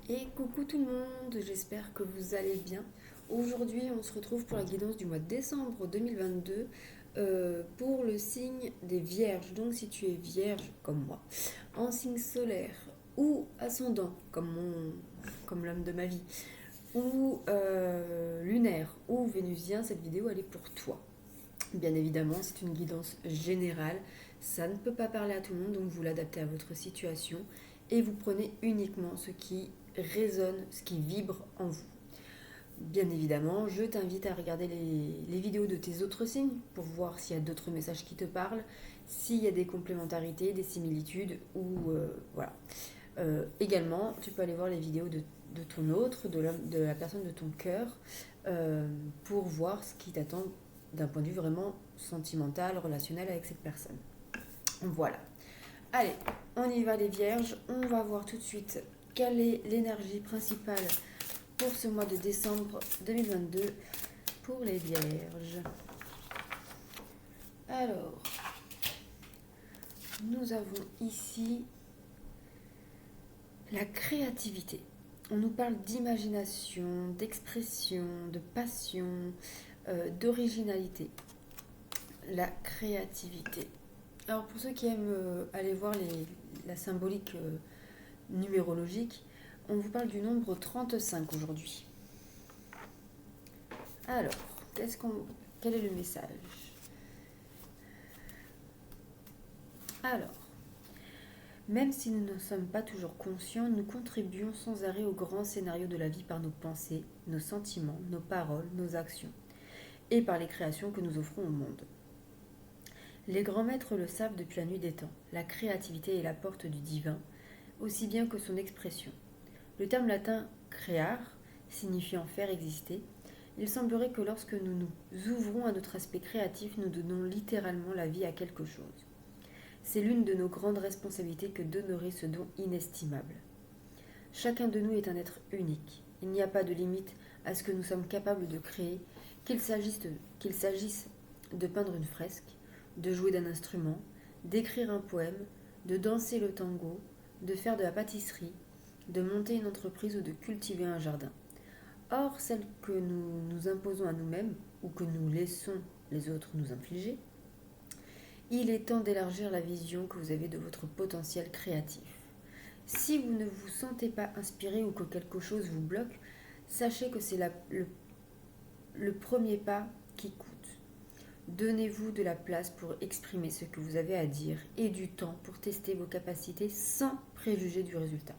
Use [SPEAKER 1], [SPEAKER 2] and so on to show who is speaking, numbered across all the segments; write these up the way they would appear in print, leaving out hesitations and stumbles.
[SPEAKER 1] Et coucou tout le monde, j'espère que vous allez bien. Aujourd'hui, on se retrouve pour la guidance du mois de décembre 2022 pour le signe des Vierges. Donc si tu es Vierge comme moi, en signe solaire ou ascendant comme l'homme de ma vie, ou lunaire ou vénusien, cette vidéo elle est pour toi. Bien évidemment, c'est une guidance générale. Ça ne peut pas parler à tout le monde, donc vous l'adaptez à votre situation et vous prenez uniquement ce qui résonne, ce qui vibre en vous. Bien évidemment, je t'invite à regarder les vidéos de tes autres signes pour voir s'il y a d'autres messages qui te parlent, s'il y a des complémentarités, des similitudes ou voilà. Également, tu peux aller voir les vidéos de ton autre, de la personne de ton cœur, pour voir ce qui t'attend d'un point de vue vraiment sentimental, relationnel avec cette personne. Voilà. Allez, on y va les vierges. On va voir tout de suite quelle est l'énergie principale pour ce mois de décembre 2022 pour les vierges. Alors, nous avons ici la créativité. On nous parle d'imagination, d'expression, de passion, d'originalité. La créativité. Alors pour ceux qui aiment aller voir la symbolique numérologique, on vous parle du nombre 35 aujourd'hui. Alors, quel est le message? Alors, même si nous ne sommes pas toujours conscients, nous contribuons sans arrêt au grand scénario de la vie par nos pensées, nos sentiments, nos paroles, nos actions, et par les créations que nous offrons au monde. Les grands maîtres le savent depuis la nuit des temps, la créativité est la porte du divin, aussi bien que son expression. Le terme latin creare, signifiant faire exister, il semblerait que lorsque nous nous ouvrons à notre aspect créatif, nous donnons littéralement la vie à quelque chose. C'est l'une de nos grandes responsabilités que d'honorer ce don inestimable. Chacun de nous est un être unique. Il n'y a pas de limite à ce que nous sommes capables de créer, qu'il s'agisse de peindre une fresque, de jouer d'un instrument, d'écrire un poème, de danser le tango, de faire de la pâtisserie, de monter une entreprise ou de cultiver un jardin. Or, celle que nous nous imposons à nous-mêmes ou que nous laissons les autres nous infliger, il est temps d'élargir la vision que vous avez de votre potentiel créatif. Si vous ne vous sentez pas inspiré ou que quelque chose vous bloque, sachez que c'est le premier pas qui coûte. Donnez-vous de la place pour exprimer ce que vous avez à dire et du temps pour tester vos capacités sans préjuger du résultat.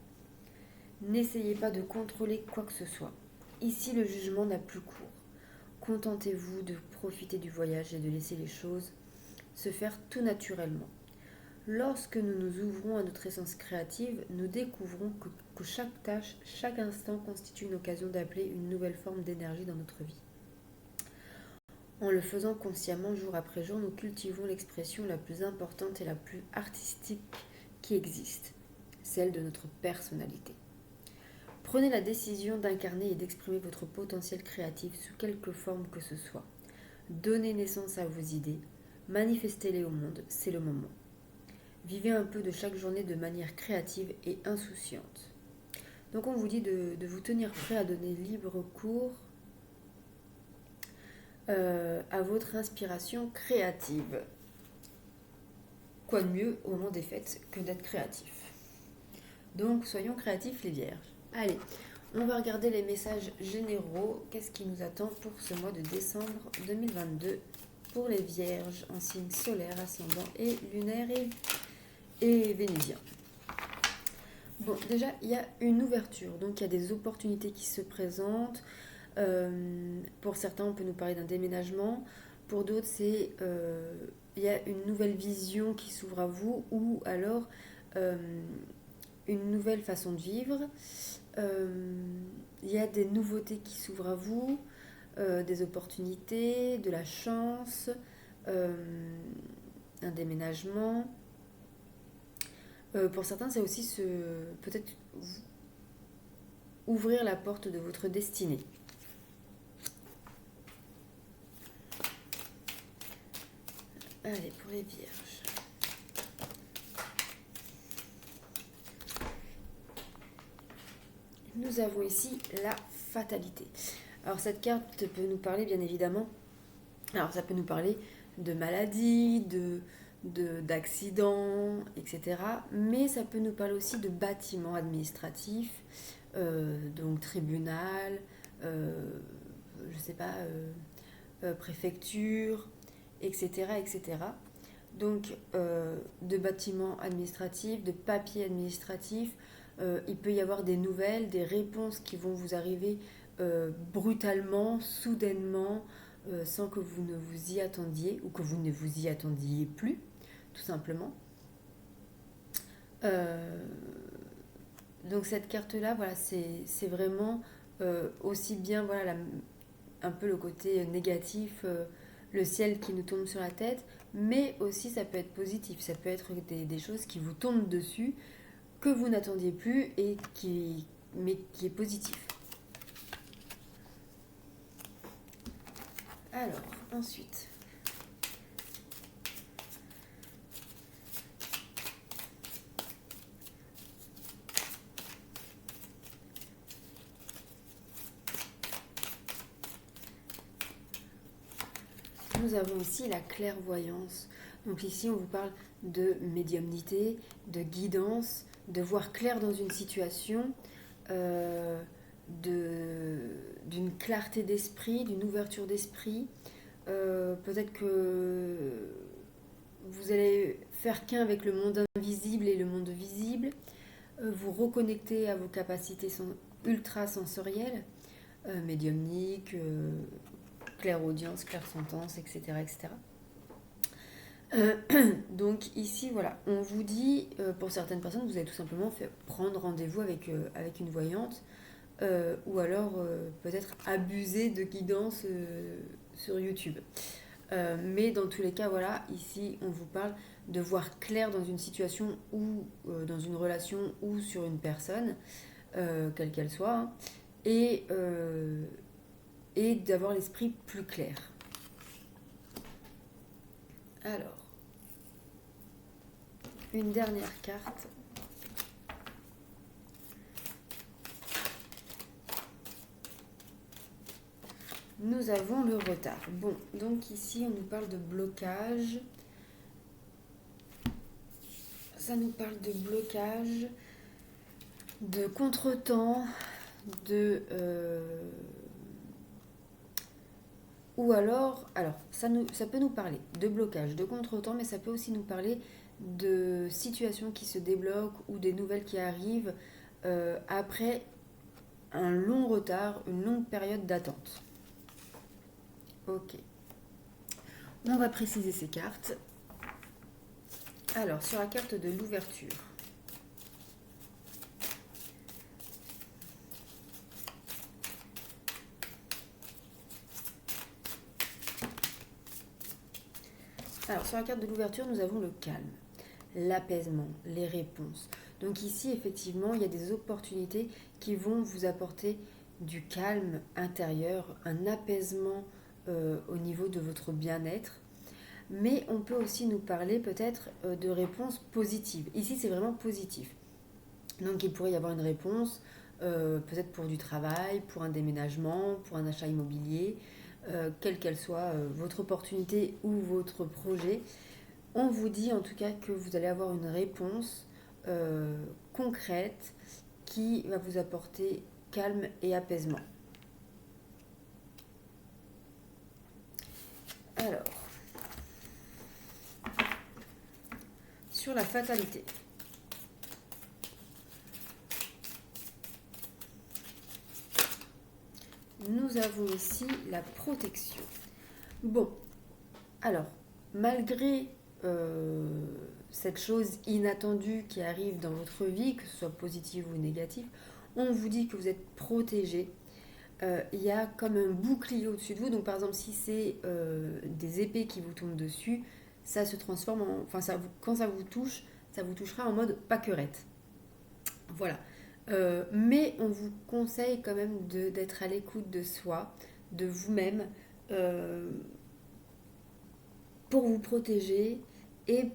[SPEAKER 1] N'essayez pas de contrôler quoi que ce soit. Ici, le jugement n'a plus cours. Contentez-vous de profiter du voyage et de laisser les choses se faire tout naturellement. Lorsque nous nous ouvrons à notre essence créative, nous découvrons que chaque tâche, chaque instant constitue une occasion d'appeler une nouvelle forme d'énergie dans notre vie. En le faisant consciemment jour après jour, nous cultivons l'expression la plus importante et la plus artistique qui existe, celle de notre personnalité. Prenez la décision d'incarner et d'exprimer votre potentiel créatif sous quelque forme que ce soit. Donnez naissance à vos idées, manifestez-les au monde, c'est le moment. Vivez un peu de chaque journée de manière créative et insouciante. Donc on vous dit de vous tenir prêt à donner libre cours à votre inspiration créative. Quoi de mieux au moment des fêtes que d'être créatif? Donc soyons créatifs les vierges. Allez, on va regarder les messages généraux. Qu'est-ce qui nous attend pour ce mois de décembre 2022 pour les vierges en signe solaire, ascendant et lunaire et vénusien? Bon, déjà, il y a une ouverture, donc il y a des opportunités qui se présentent. Pour certains, on peut nous parler d'un déménagement. Pour d'autres, il y a une nouvelle vision qui s'ouvre à vous ou alors une nouvelle façon de vivre. Il y a des nouveautés qui s'ouvrent à vous, des opportunités, de la chance, un déménagement. Pour certains, c'est aussi peut-être ouvrir la porte de votre destinée. Allez, pour les vierges. Nous avons ici la fatalité. Alors cette carte peut nous parler bien évidemment, alors ça peut nous parler de maladies, d'accidents, etc. Mais ça peut nous parler aussi de bâtiments administratifs, donc tribunal, je sais pas, préfecture, etc., etc. Donc de bâtiments administratifs, de papiers administratifs, il peut y avoir des nouvelles, des réponses qui vont vous arriver brutalement, soudainement, sans que vous ne vous y attendiez ou que vous ne vous y attendiez plus, tout simplement. Euh, donc cette carte-là, voilà, c'est vraiment aussi bien voilà, un peu le côté négatif, le ciel qui nous tombe sur la tête, mais aussi ça peut être positif, ça peut être des choses qui vous tombent dessus, que vous n'attendiez plus mais qui est positif. Alors, ensuite, nous avons ici la clairvoyance. Donc ici, on vous parle de médiumnité, de guidance, de voir clair dans une situation, euh, d'une clarté d'esprit, d'une ouverture d'esprit. Peut-être que vous allez faire qu'un avec le monde invisible et le monde visible, vous reconnecter à vos capacités ultra sensorielles, médiumniques, clairaudience, clairsentence, etc. etc. Donc ici, voilà, on vous dit, pour certaines personnes, vous avez tout simplement fait prendre rendez-vous avec une voyante, ou alors peut-être abuser de guidance sur YouTube. Mais dans tous les cas, voilà, ici, on vous parle de voir clair dans une situation ou dans une relation ou sur une personne, quelle qu'elle soit, hein, et d'avoir l'esprit plus clair. Alors, une dernière carte. Nous avons le retard. Bon, donc ici, on nous parle de blocage. Ça nous parle de blocage, de contretemps, de... ou alors ça peut nous parler de blocage, de contretemps, mais ça peut aussi nous parler de situations qui se débloquent ou des nouvelles qui arrivent après un long retard, une longue période d'attente. Ok. On va préciser ces cartes. Alors, sur la carte de l'ouverture. Alors, sur la carte de l'ouverture, nous avons le calme, l'apaisement, les réponses. Donc ici, effectivement, il y a des opportunités qui vont vous apporter du calme intérieur, un apaisement au niveau de votre bien-être. Mais on peut aussi nous parler peut-être de réponses positives. Ici, c'est vraiment positif. Donc il pourrait y avoir une réponse, peut-être pour du travail, pour un déménagement, pour un achat immobilier, quelle qu'elle soit votre opportunité ou votre projet. On vous dit en tout cas que vous allez avoir une réponse concrète qui va vous apporter calme et apaisement. Alors, sur la fatalité. Nous avons ici la protection. Bon, alors, malgré cette chose inattendue qui arrive dans votre vie, que ce soit positive ou négative, on vous dit que vous êtes protégé. Il y a comme un bouclier au-dessus de vous. Donc par exemple, si c'est des épées qui vous tombent dessus, ça se transforme en... Enfin, quand ça vous touche, ça vous touchera en mode pâquerette. Voilà. Mais on vous conseille quand même d'être à l'écoute de soi, de vous-même, euh, pour vous protéger et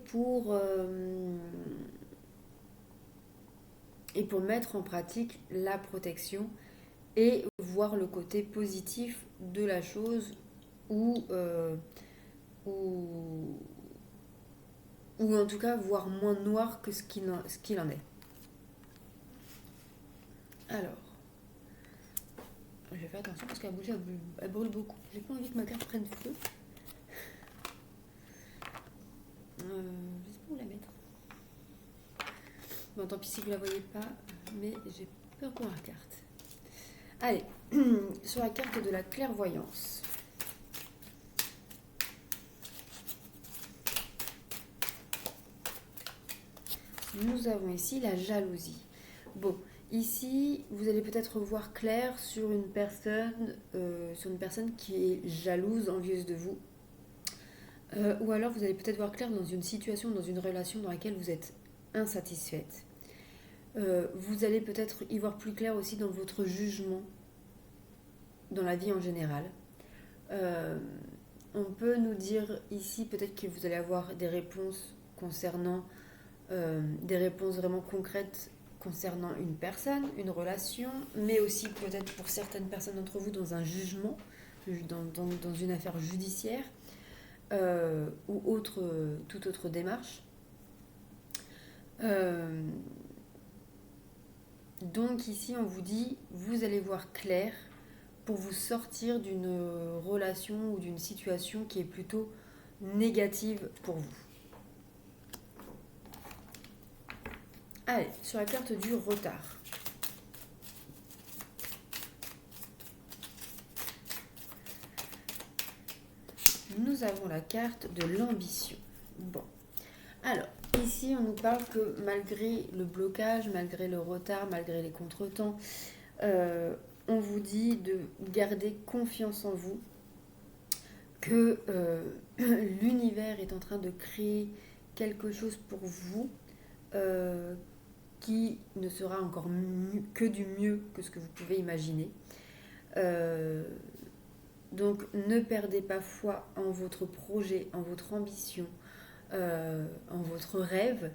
[SPEAKER 1] et pour mettre en pratique la protection et voir le côté positif de la chose ou, ou, ou en tout cas voir moins noir que ce qu'il en est. Alors, je vais faire attention parce qu'elle bouge, elle brûle beaucoup. J'ai pas envie que ma carte prenne feu. Je sais pas où la mettre. Bon, tant pis si vous la voyez pas, mais j'ai peur pour la carte. Allez, sur la carte de la clairvoyance. Nous avons ici la jalousie. Bon, ici, vous allez peut-être voir clair sur une personne qui est jalouse, envieuse de vous. Ou alors, vous allez peut-être voir clair dans une situation, dans une relation dans laquelle vous êtes insatisfaite. Vous allez peut-être y voir plus clair aussi dans votre jugement, dans la vie en général. On peut nous dire ici peut-être que vous allez avoir des réponses concernant des réponses vraiment concrètes concernant une personne, une relation, mais aussi peut-être pour certaines personnes d'entre vous dans un jugement, dans une affaire judiciaire ou toute autre démarche. Donc ici on vous dit, vous allez voir clair pour vous sortir d'une relation ou d'une situation qui est plutôt négative pour vous. Allez, sur la carte du retard. Nous avons la carte de l'ambition. Bon, alors, ici on nous parle que malgré le blocage, malgré le retard, malgré les contretemps, on vous dit de garder confiance en vous, que l'univers est en train de créer quelque chose pour vous qui ne sera encore que du mieux que ce que vous pouvez imaginer. Donc ne perdez pas foi en votre projet, en votre ambition, en votre rêve.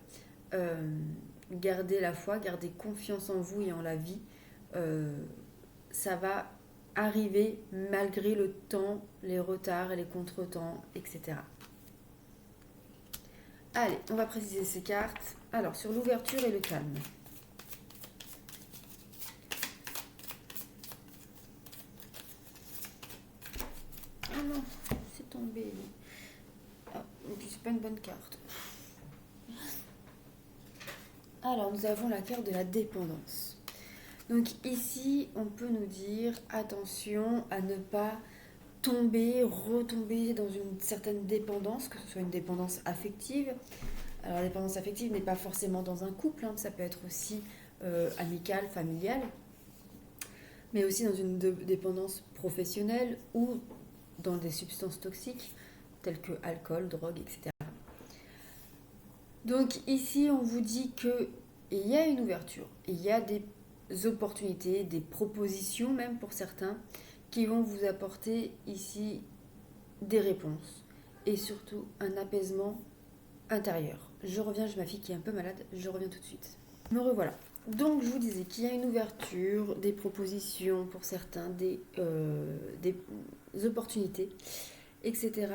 [SPEAKER 1] Gardez la foi, gardez confiance en vous et en la vie. Ça va arriver malgré le temps, les retards et les contretemps, etc. Allez, on va préciser ces cartes. Alors, sur l'ouverture et le calme. Ah non, c'est tombé. Ah, et puis c'est pas une bonne carte. Alors, nous avons la carte de la dépendance. Donc ici, on peut nous dire attention à ne pas retomber dans une certaine dépendance, que ce soit une dépendance affective. Alors, la dépendance affective n'est pas forcément dans un couple, hein, ça peut être aussi amicale, familiale, mais aussi dans une dépendance professionnelle ou dans des substances toxiques telles que alcool, drogue, etc. Donc ici, on vous dit qu'il y a une ouverture, il y a des opportunités, des propositions même pour certains, qui vont vous apporter ici des réponses et surtout un apaisement intérieur. Je reviens, j'ai ma fille qui est un peu malade, je reviens tout de suite. Me revoilà. Donc je vous disais qu'il y a une ouverture, des propositions pour certains, des opportunités, etc.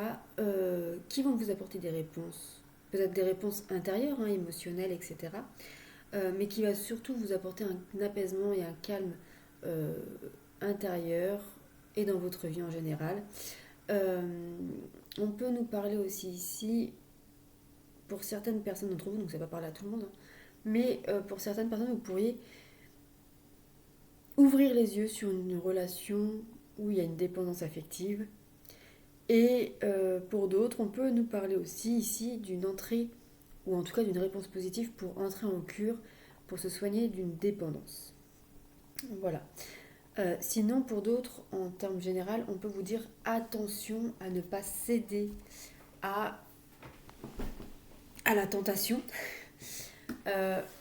[SPEAKER 1] Qui vont vous apporter des réponses, peut-être des réponses intérieures, hein, émotionnelles, etc. Mais qui va surtout vous apporter un apaisement et un calme intérieur et dans votre vie en général. On peut nous parler aussi ici, pour certaines personnes d'entre vous, donc ça va parler à tout le monde, hein, mais pour certaines personnes, vous pourriez ouvrir les yeux sur une relation où il y a une dépendance affective. Et pour d'autres, on peut nous parler aussi ici d'une entrée, ou en tout cas d'une réponse positive pour entrer en cure, pour se soigner d'une dépendance. Voilà. Sinon, pour d'autres, en termes généraux, on peut vous dire attention à ne pas céder à la tentation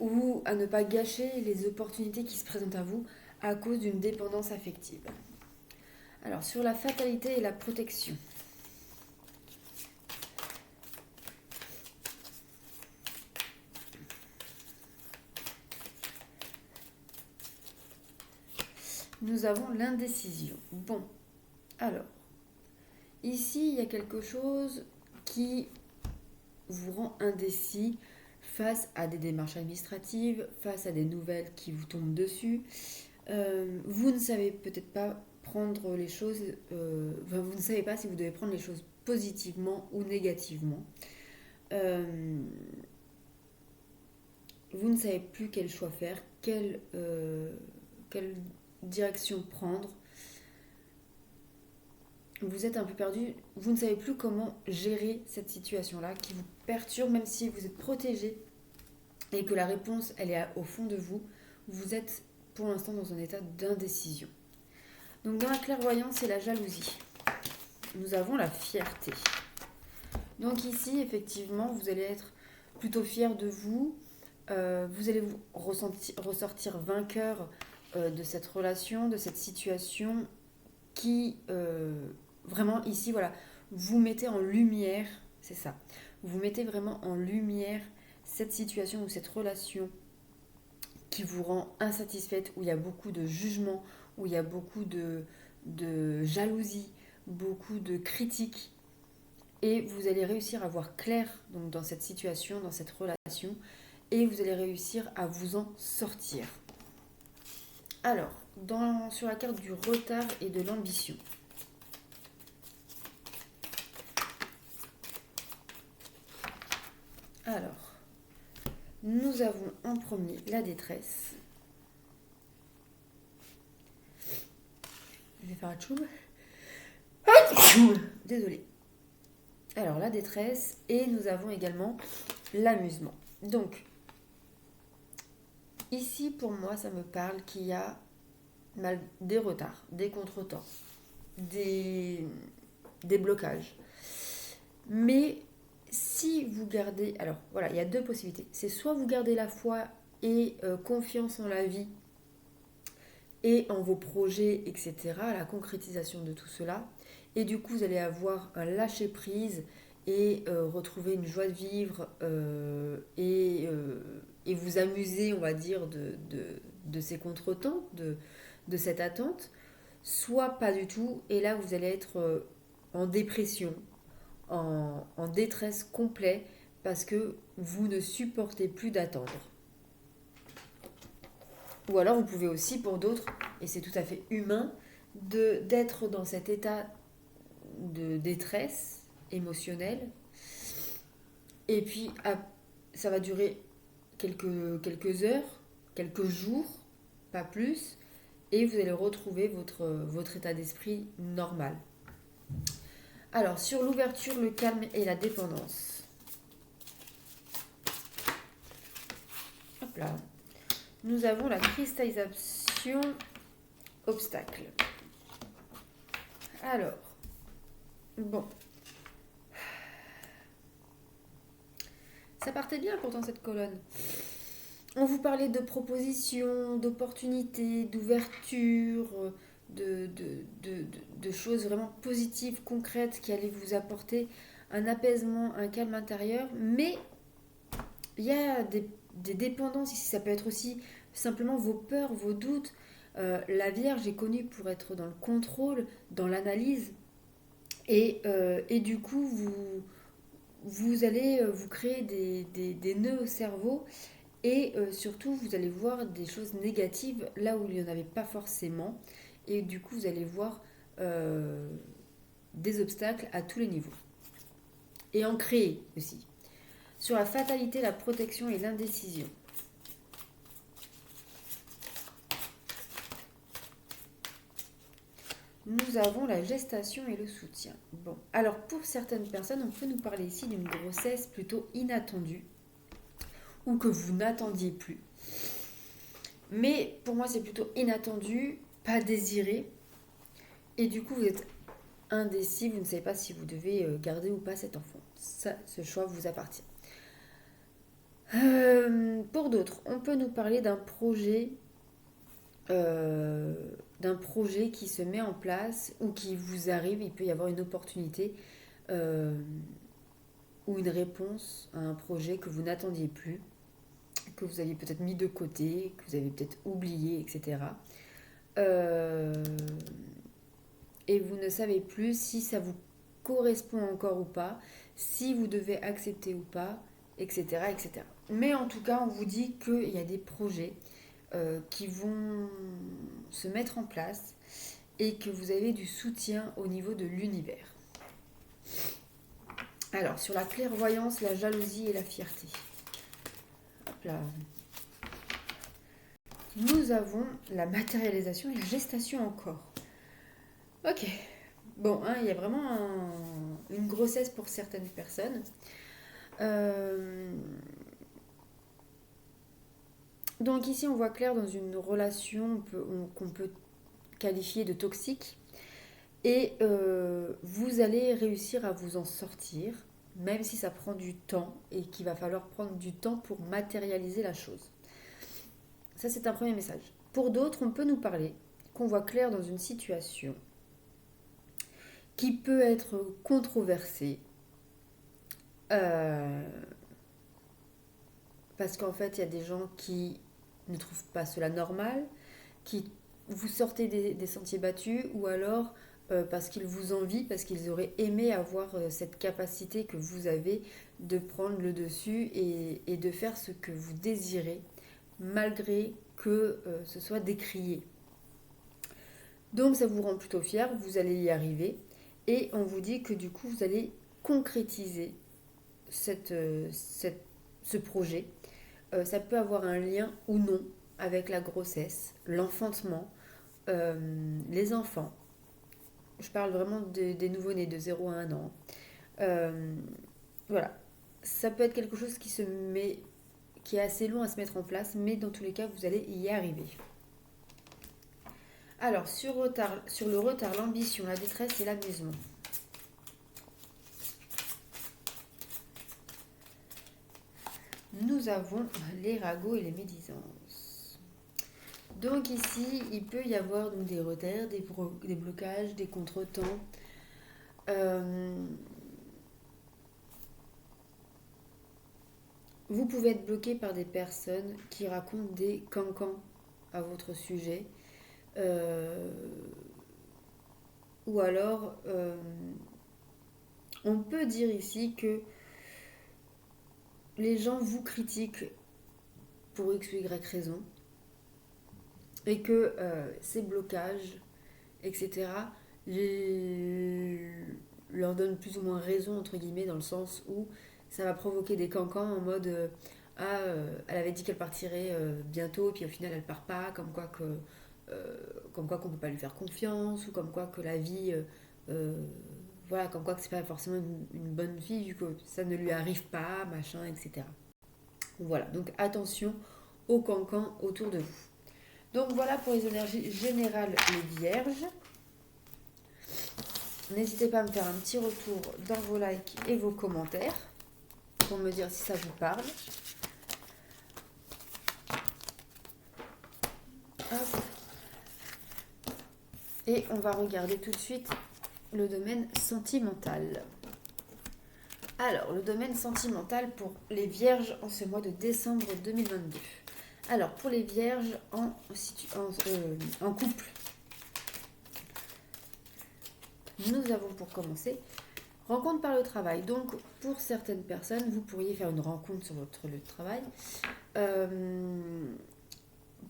[SPEAKER 1] ou à ne pas gâcher les opportunités qui se présentent à vous à cause d'une dépendance affective. Alors, sur la fatalité et la protection. nous avons l'indécision. Bon, alors, ici, il y a quelque chose qui vous rend indécis face à des démarches administratives, face à des nouvelles qui vous tombent dessus. Vous ne savez peut-être pas prendre les choses, vous ne savez pas si vous devez prendre les choses positivement ou négativement. Vous ne savez plus quel choix faire, quelle direction prendre. Vous êtes un peu perdu, vous ne savez plus comment gérer cette situation-là qui vous perturbe, même si vous êtes protégé et que la réponse elle est au fond de vous, vous êtes pour l'instant dans un état d'indécision. Donc dans la clairvoyance et la jalousie, nous avons la fierté. Donc ici, effectivement, vous allez être plutôt fier de vous, vous allez vous ressortir vainqueur de cette relation, de cette situation qui, vraiment ici, voilà, vous mettez en lumière, c'est ça, vous mettez vraiment en lumière cette situation ou cette relation qui vous rend insatisfaite, où il y a beaucoup de jugement, où il y a beaucoup de jalousie, beaucoup de critiques, et vous allez réussir à voir clair donc, dans cette situation, dans cette relation, et vous allez réussir à vous en sortir. Alors, sur la carte du retard et de l'ambition. Alors, nous avons en premier la détresse. Je vais faire un tchoum. Désolée. Alors, la détresse et nous avons également l'amusement. Donc, ici, pour moi, ça me parle qu'il y a des retards, des contretemps, des blocages. Mais si vous gardez... Alors, voilà, il y a deux possibilités. C'est soit vous gardez la foi et confiance en la vie et en vos projets, etc., la concrétisation de tout cela. Et du coup, vous allez avoir un lâcher-prise et retrouver une joie de vivre et vous amuser, on va dire, de ces contretemps, de cette attente. Soit pas du tout, et là, vous allez être en dépression, en détresse complète, parce que vous ne supportez plus d'attendre. Ou alors vous pouvez aussi, pour d'autres, et c'est tout à fait humain, d'être dans cet état de détresse émotionnelle. Et puis, ça va durer quelques heures, quelques jours, pas plus, et vous allez retrouver votre état d'esprit normal. Alors, sur l'ouverture, le calme et la dépendance. Hop là. Nous avons la cristallisation obstacle. Alors, bon. Ça partait bien pourtant cette colonne. On vous parlait de propositions, d'opportunités, d'ouverture, de choses vraiment positives, concrètes qui allaient vous apporter un apaisement, un calme intérieur. Mais il y a des dépendances ici. Ça peut être aussi simplement vos peurs, vos doutes. La Vierge est connue pour être dans le contrôle, dans l'analyse. Et du coup, vous allez vous créer des nœuds au cerveau et surtout, vous allez voir des choses négatives là où il n'y en avait pas forcément. Et du coup, vous allez voir des obstacles à tous les niveaux. Et en créer aussi. Sur la fatalité, la protection et l'indécision. Nous avons la gestation et le soutien. Bon, alors pour certaines personnes, on peut nous parler ici d'une grossesse plutôt inattendue ou que vous n'attendiez plus. Mais pour moi, c'est plutôt inattendu, pas désiré. Et du coup, vous êtes indécis, vous ne savez pas si vous devez garder ou pas cet enfant. Ça, ce choix vous appartient. Pour d'autres, on peut nous parler d'un projet qui se met en place ou qui vous arrive. Il peut y avoir une opportunité ou une réponse à un projet que vous n'attendiez plus, que vous aviez peut-être mis de côté, que vous avez peut-être oublié, etc. euh, et vous ne savez plus si ça vous correspond encore ou pas, si vous devez accepter ou pas, etc., etc. Mais en tout cas, on vous dit qu'il y a des projets qui vont se mettre en place et que vous avez du soutien au niveau de l'univers. Alors, sur la clairvoyance, la jalousie et la fierté. Hop là. Nous avons la matérialisation et la gestation encore. Ok. Bon, hein, il y a vraiment une grossesse pour certaines personnes. Euh, donc ici, on voit clair dans une relation qu'on peut qualifier de toxique. Et vous allez réussir à vous en sortir, même si ça prend du temps et qu'il va falloir prendre du temps pour matérialiser la chose. Ça, c'est un premier message. Pour d'autres, on peut nous parler qu'on voit clair dans une situation qui peut être controversée. euh, Parce qu'en fait, il y a des gens qui ne trouvent pas cela normal, qui vous sortez des sentiers battus, ou alors parce qu'ils vous envient, parce qu'ils auraient aimé avoir cette capacité que vous avez de prendre le dessus et de faire ce que vous désirez, malgré que ce soit décrié. Donc ça vous rend plutôt fier, vous allez y arriver, et on vous dit que du coup vous allez concrétiser ce projet. Ça peut avoir un lien ou non avec la grossesse, l'enfantement, les enfants. Je parle vraiment des nouveau-nés de 0 à 1 an. Euh, voilà. Ça peut être quelque chose qui est assez long à se mettre en place, mais dans tous les cas, vous allez y arriver. Alors, sur le retard, l'ambition, la détresse et l'amusement. Nous avons les ragots et les médisances. Donc ici, il peut y avoir donc, des retards, des blocages, des contretemps. Vous pouvez être bloqué par des personnes qui racontent des cancans à votre sujet. Euh, ou alors, on peut dire ici que les gens vous critiquent pour X ou Y raison et que ces blocages, etc., leur donnent plus ou moins raison, entre guillemets, dans le sens où ça va provoquer des cancans en mode elle avait dit qu'elle partirait bientôt, puis au final elle part pas, comme quoi qu'on peut pas lui faire confiance, ou comme quoi que la vie, voilà, comme quoi que c'est pas forcément une bonne vie, vu que ça ne lui arrive pas, machin, etc. Voilà, donc attention aux cancans autour de vous. Donc voilà pour les énergies générales, les vierges. N'hésitez pas à me faire un petit retour dans vos likes et vos commentaires pour me dire si ça vous parle. Hop. Et on va regarder tout de suite le domaine sentimental. Alors, le domaine sentimental pour les vierges en ce mois de décembre 2022. Alors, pour les vierges en couple, nous avons pour commencer rencontre par le travail. Donc, pour certaines personnes, vous pourriez faire une rencontre sur votre lieu de travail.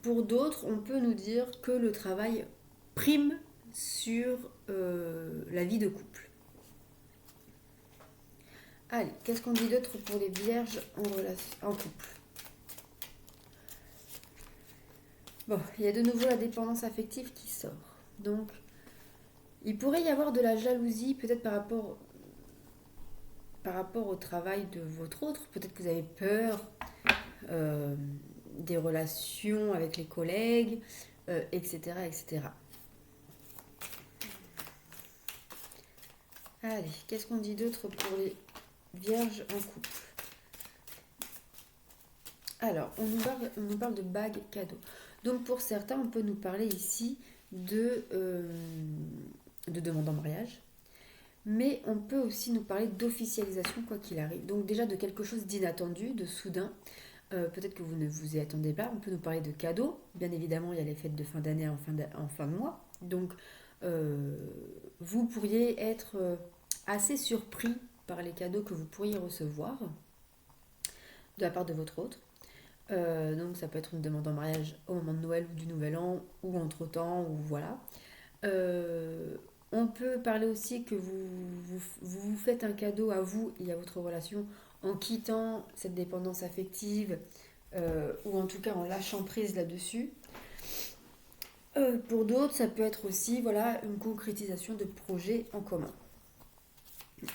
[SPEAKER 1] Pour d'autres, on peut nous dire que le travail prime sur la vie de couple. Allez, qu'est-ce qu'on dit d'autre pour les vierges en couple? Bon, il y a de nouveau la dépendance affective qui sort. Donc, il pourrait y avoir de la jalousie, peut-être par rapport au travail de votre autre. Peut-être que vous avez peur des relations avec les collègues, etc., etc. Allez, qu'est-ce qu'on dit d'autre pour les vierges en couple? Alors, on nous parle de bagues cadeaux. Donc, pour certains, on peut nous parler ici de demande en mariage. Mais on peut aussi nous parler d'officialisation, quoi qu'il arrive. Donc, déjà de quelque chose d'inattendu, de soudain, Peut-être que vous ne vous y attendez pas. On peut nous parler de cadeaux. Bien évidemment, il y a les fêtes de fin d'année en fin de mois. Donc, euh, vous pourriez être assez surpris par les cadeaux que vous pourriez recevoir de la part de votre autre. Donc, ça peut être une demande en mariage au moment de Noël ou du Nouvel An, ou entre-temps, ou voilà. Euh, on peut parler aussi que vous faites un cadeau à vous et à votre relation en quittant cette dépendance affective ou en tout cas en lâchant prise là-dessus. Pour d'autres, ça peut être aussi voilà, une concrétisation de projets en commun.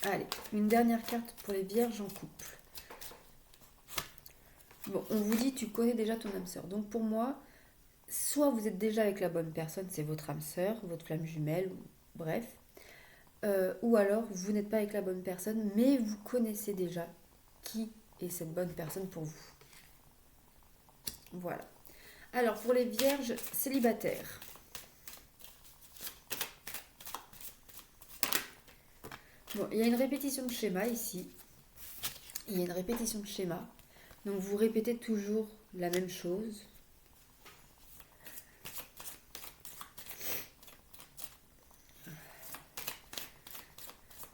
[SPEAKER 1] Allez, une dernière carte pour les vierges en couple. Bon, on vous dit tu connais déjà ton âme sœur. Donc pour moi, soit vous êtes déjà avec la bonne personne, c'est votre âme sœur, votre flamme jumelle, bref. Ou alors vous n'êtes pas avec la bonne personne, mais vous connaissez déjà qui est cette bonne personne pour vous. Voilà. Alors pour les vierges célibataires. Bon, il y a une répétition de schéma ici. Il y a une répétition de schéma. Donc vous répétez toujours la même chose.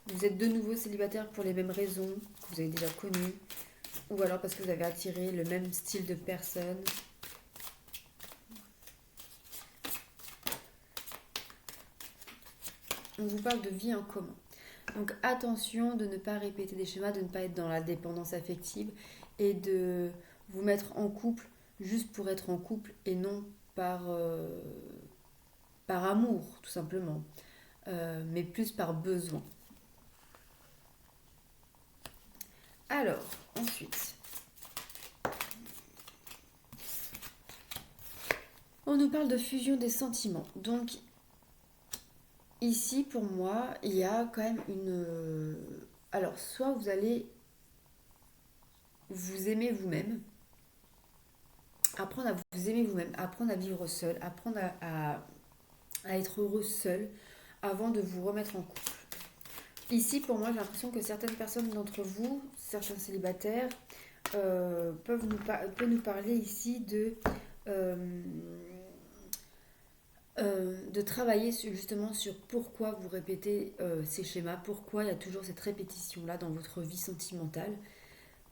[SPEAKER 1] Vous êtes de nouveau célibataire pour les mêmes raisons que vous avez déjà connues. Ou alors parce que vous avez attiré le même style de personne. On vous parle de vie en commun. Donc attention de ne pas répéter des schémas, de ne pas être dans la dépendance affective et de vous mettre en couple juste pour être en couple et non par amour tout simplement, mais plus par besoin. Alors, ensuite, on nous parle de fusion des sentiments. Donc ici pour moi, il y a quand même une... Alors, soit vous allez vous aimer vous-même, apprendre à vous aimer vous-même, apprendre à vivre seul, apprendre à être heureux seul avant de vous remettre en couple. Ici, pour moi, j'ai l'impression que certaines personnes d'entre vous, certains célibataires, peuvent nous parler ici euh, de travailler justement sur pourquoi vous répétez ces schémas, pourquoi il y a toujours cette répétition-là dans votre vie sentimentale,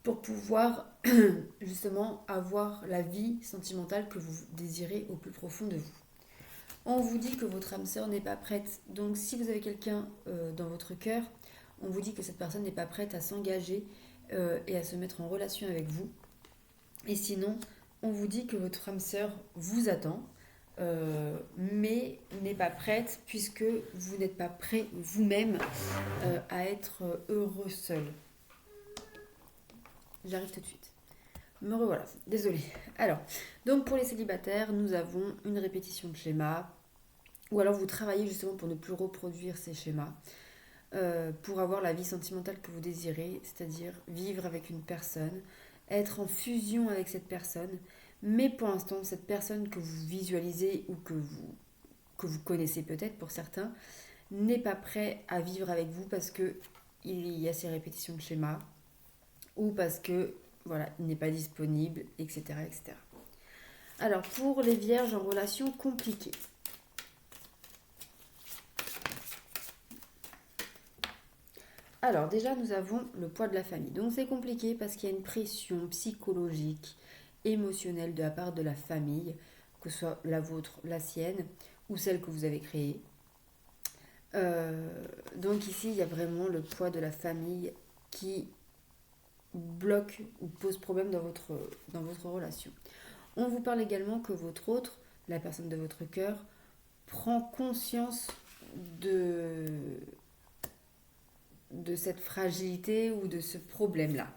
[SPEAKER 1] pour pouvoir justement avoir la vie sentimentale que vous désirez au plus profond de vous. On vous dit que votre âme sœur n'est pas prête. Donc si vous avez quelqu'un dans votre cœur, on vous dit que cette personne n'est pas prête à s'engager et à se mettre en relation avec vous. Et sinon, on vous dit que votre âme sœur vous attend, mais n'est pas prête puisque vous n'êtes pas prêt vous-même à être heureux seul. J'arrive tout de suite. Me revoilà, désolée. Alors, donc pour les célibataires, nous avons une répétition de schéma, ou alors vous travaillez justement pour ne plus reproduire ces schémas, pour avoir la vie sentimentale que vous désirez, c'est-à-dire vivre avec une personne, être en fusion avec cette personne, mais pour l'instant, cette personne que vous visualisez ou que vous connaissez peut-être pour certains, n'est pas prêt à vivre avec vous parce que il y a ces répétitions de schémas, ou parce que voilà, il n'est pas disponible, etc., etc. Alors pour les vierges en relation compliquée. Alors déjà nous avons le poids de la famille. Donc c'est compliqué parce qu'il y a une pression psychologique, émotionnelle de la part de la famille, que ce soit la vôtre, la sienne ou celle que vous avez créée. Donc ici il y a vraiment le poids de la famille qui bloque ou pose problème dans votre relation. On vous parle également que votre autre, la personne de votre cœur, prend conscience de, de cette fragilité ou de ce problème-là.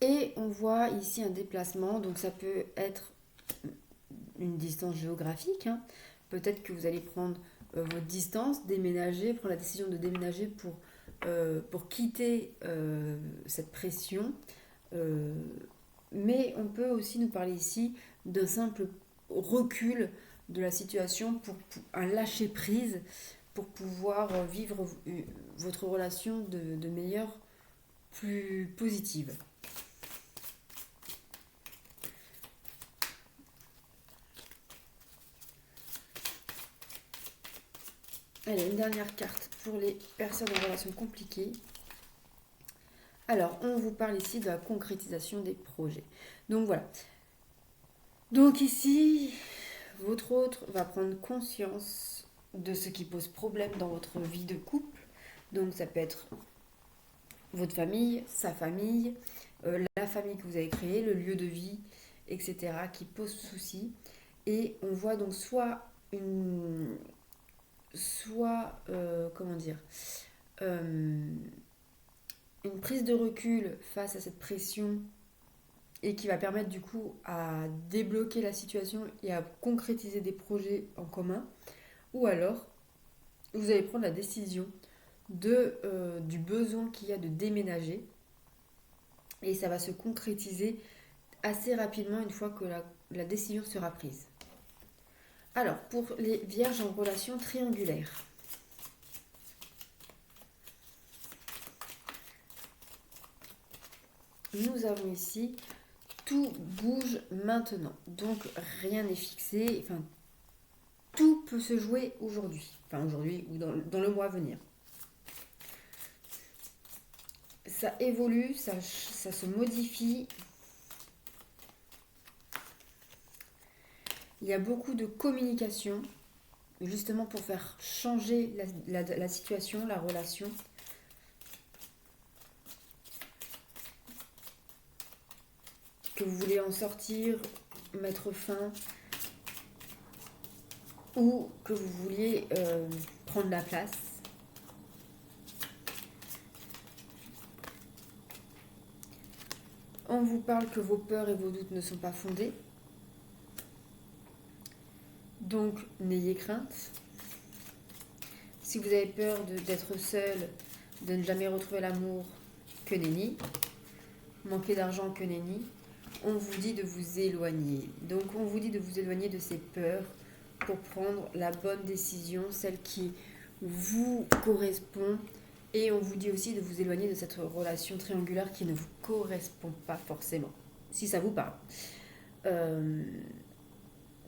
[SPEAKER 1] Et on voit ici un déplacement, donc ça peut être une distance géographique. Hein. Peut-être que vous allez prendre votre distance, déménager, prendre la décision de déménager pour quitter cette pression. Mais on peut aussi nous parler ici d'un simple recul de la situation pour un lâcher prise pour pouvoir vivre votre relation de meilleure, plus positive. Allez, une dernière carte pour les personnes en relation compliquée. Alors, on vous parle ici de la concrétisation des projets. Donc voilà. Donc ici, votre autre va prendre conscience de ce qui pose problème dans votre vie de couple. Donc ça peut être votre famille, sa famille, la famille que vous avez créée, le lieu de vie, etc. qui pose souci. Et on voit donc comment dire, une prise de recul face à cette pression et qui va permettre du coup à débloquer la situation et à concrétiser des projets en commun. Ou alors, vous allez prendre la décision du besoin qu'il y a de déménager et ça va se concrétiser assez rapidement une fois que la décision sera prise. Alors, pour les vierges en relation triangulaire, nous avons ici tout bouge maintenant. Donc rien n'est fixé. Enfin, tout peut se jouer aujourd'hui. Enfin aujourd'hui ou dans le mois à venir. Ça évolue, ça se modifie. Il y a beaucoup de communication, justement pour faire changer la situation, la relation. Que vous voulez en sortir, mettre fin, ou que vous vouliez prendre la place. On vous parle que vos peurs et vos doutes ne sont pas fondés. Donc, n'ayez crainte. Si vous avez peur d'être seul, de ne jamais retrouver l'amour, que nenni. Manquer d'argent, que nenni. On vous dit de vous éloigner. Donc, on vous dit de vous éloigner de ces peurs pour prendre la bonne décision, celle qui vous correspond. Et on vous dit aussi de vous éloigner de cette relation triangulaire qui ne vous correspond pas forcément, si ça vous parle.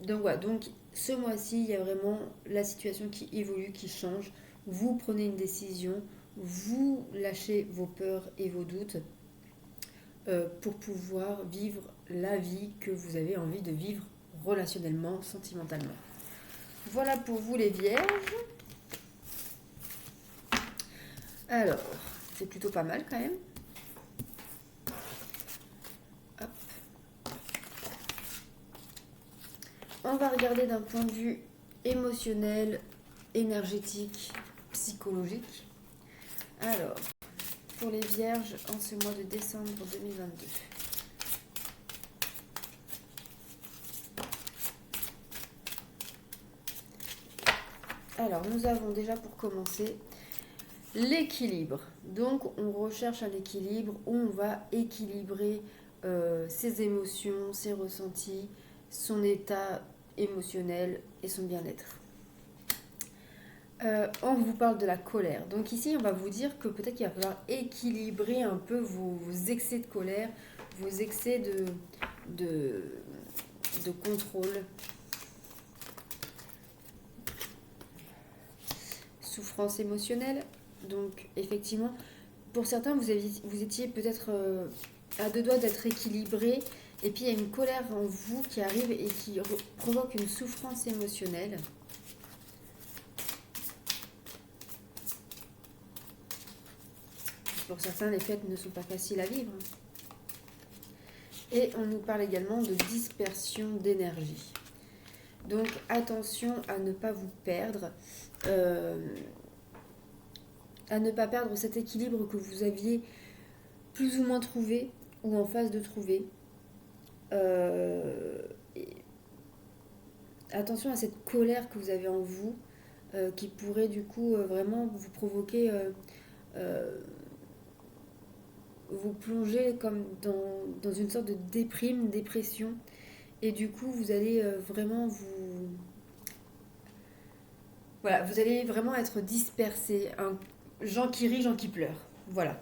[SPEAKER 1] Donc voilà, donc ce mois-ci, il y a vraiment la situation qui évolue, qui change. Vous prenez une décision, vous lâchez vos peurs et vos doutes pour pouvoir vivre la vie que vous avez envie de vivre relationnellement, sentimentalement. Voilà pour vous les vierges. Alors, c'est plutôt pas mal quand même. Hop. On va regarder d'un point de vue émotionnel, énergétique, psychologique. Alors, pour les vierges en ce mois de décembre 2022. Alors, nous avons déjà pour commencer l'équilibre. Donc, on recherche un équilibre où on va équilibrer ses émotions, ses ressentis, son état émotionnel et son bien-être. On vous parle de la colère. Donc ici, on va vous dire que peut-être qu'il va falloir équilibrer un peu vos excès de colère, vos excès de contrôle. Souffrance émotionnelle. Donc effectivement, pour certains, vous étiez peut-être à deux doigts d'être équilibré. Et puis il y a une colère en vous qui arrive et qui provoque une souffrance émotionnelle. Pour certains, les fêtes ne sont pas faciles à vivre. Et on nous parle également de dispersion d'énergie. Donc attention à ne pas vous perdre, à ne pas perdre cet équilibre que vous aviez plus ou moins trouvé ou en phase de trouver. Attention à cette colère que vous avez en vous qui pourrait du coup vraiment vous provoquer, vous plonger comme dans une sorte de dépression. Et du coup, vous allez vraiment vous allez vraiment être dispersé. gens qui rient, gens qui pleurent. Voilà.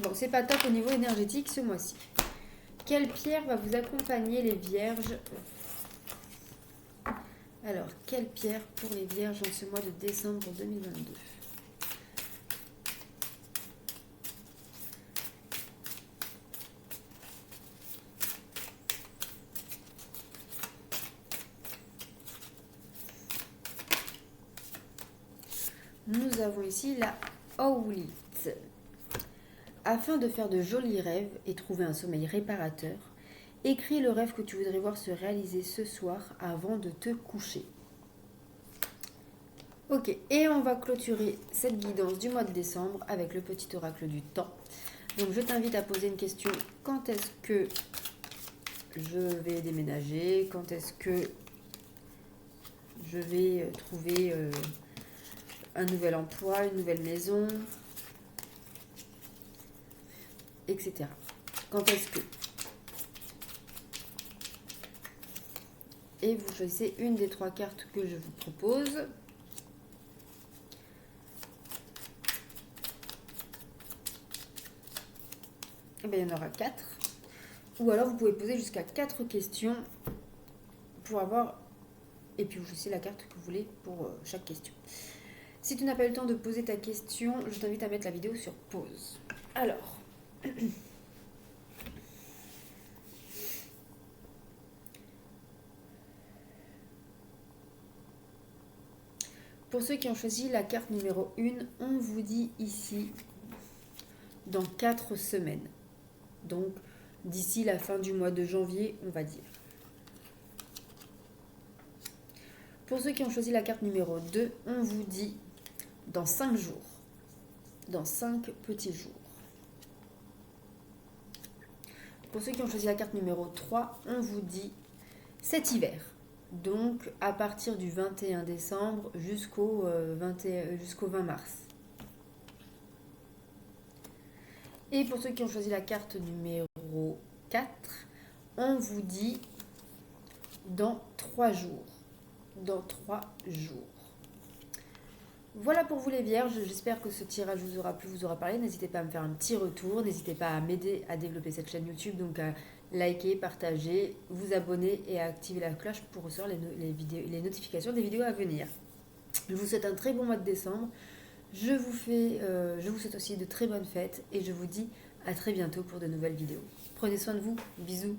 [SPEAKER 1] Bon, c'est pas top au niveau énergétique ce mois-ci. Quelle pierre va vous accompagner les vierges? Alors, quelle pierre pour les vierges en ce mois de décembre 2022? Nous avons ici la Owlite. Afin de faire de jolis rêves et trouver un sommeil réparateur, écris le rêve que tu voudrais voir se réaliser ce soir avant de te coucher. Ok, et on va clôturer cette guidance du mois de décembre avec le petit oracle du temps. Donc je t'invite à poser une question. Quand est-ce que je vais déménager? Quand est-ce que je vais trouver un nouvel emploi, une nouvelle maison, etc. Quand est-ce que... Et vous choisissez une des 3 cartes que je vous propose. Et bien, il y en aura 4. Ou alors vous pouvez poser jusqu'à 4 questions pour avoir... Et puis vous choisissez la carte que vous voulez pour chaque question. Si tu n'as pas eu le temps de poser ta question, je t'invite à mettre la vidéo sur pause. Alors... Pour ceux qui ont choisi la carte numéro 1, on vous dit ici dans 4 semaines. Donc d'ici la fin du mois de janvier, on va dire. Pour ceux qui ont choisi la carte numéro 2, on vous dit dans 5 jours. Dans 5 petits jours. Pour ceux qui ont choisi la carte numéro 3, on vous dit cet hiver. Donc à partir du 21 décembre jusqu'au 20 mars. Et pour ceux qui ont choisi la carte numéro 4, on vous dit dans 3 jours. Dans 3 jours. Voilà pour vous les vierges, j'espère que ce tirage vous aura plu, vous aura parlé. N'hésitez pas à me faire un petit retour, n'hésitez pas à m'aider à développer cette chaîne YouTube, donc à liker, partager, vous abonner et à activer la cloche pour recevoir les notifications des vidéos à venir. Je vous souhaite un très bon mois de décembre, je vous souhaite aussi de très bonnes fêtes et je vous dis à très bientôt pour de nouvelles vidéos. Prenez soin de vous, bisous.